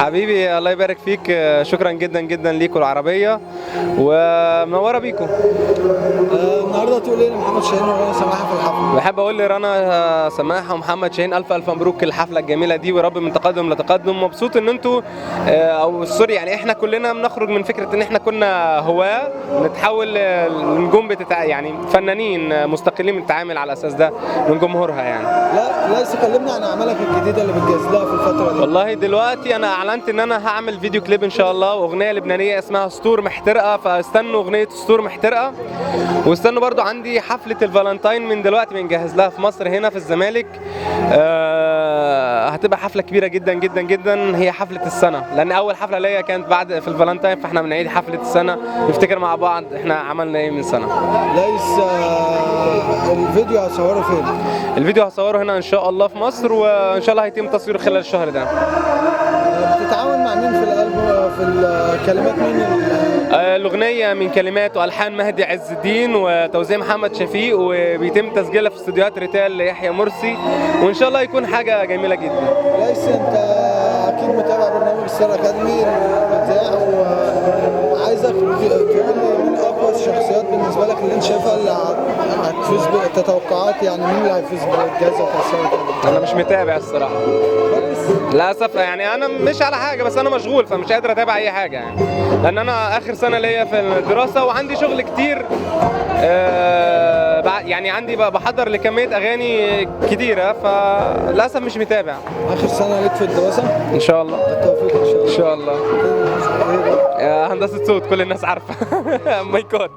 حبيبي الله يبارك فيك، شكرا جدا جدا ليكوا العربيه ومنوره بيكوا. النهارده تقول ايه لمحمد شاهين ورنا سماحه في الحفله؟ بحب اقول لرنا سماحه ومحمد شاهين الف الف مبروك الحفله الجميله دي، ويا رب من تقدم لتقدم. مبسوط ان انتوا او سوري يعني احنا كلنا بنخرج من فكره ان احنا كنا هواه نتحول لنجوم يعني فنانين مستقلين بنتعامل على اساس ده من جمهورها يعني. لا لسه كلمنا عن اعمالك الجديده اللي بتجهز لها في الفتره دي. والله دلوقتي انا اعلنت ان انا هعمل فيديو كليب ان شاء الله، واغنيه لبنانيه اسمها سطور محترقه، فاستنوا اغنيه سطور محترقه. واستنوا برضو عندي حفله الفالنتاين من دلوقتي بنجهز لها في مصر هنا في الزمالك. هتبقى حفله كبيره جدا جدا جدا، هي حفله السنه، لان اول حفله ليا كانت بعد في الفالنتاين، فاحنا بنعيد حفله السنه نفتكر مع بعض احنا عملنا ايه من سنه. ليس الفيديو هتصوره فين؟ الفيديو هصوره هنا ان شاء الله في مصر، وان شاء الله هيتم تصويره خلال الشهر ده. بتتعاون مع مين في الالبوم؟ في الكلمات مين؟ الاغنيه من كلمات والحان مهدي عز الدين وتوزيع محمد شفيق، وبيتم تسجيلها في استوديوهات ريتال ليحيى مرسي، وان شاء الله يكون حاجه جميله جدا. ليس انت اكيد متابع برنامج ستار اكاديمي بتاع، وعايزك تقول لي مين اقوى الشخصيات بالنسبه لك اللي انت شايفها اللي هتفوز بتتوقعات، يعني مين اللي هيفوز بالجائزه بتاع ستار اكاديمي؟ انا مش متابع الصراحه للاسف، يعني انا مش على حاجه، بس انا مشغول فمش قادر اتابع اي حاجه يعني، لان انا اخر سنه ليا في الدراسه وعندي شغل كتير. يعني عندي بحضر لكميه اغاني كتيره، فللاسف مش متابع. اخر سنه ليك في الدراسه؟ ان شاء الله. بالتوفيق ان شاء الله. ان شاء الله. هندسه صوت كل الناس عارفه. مايكات.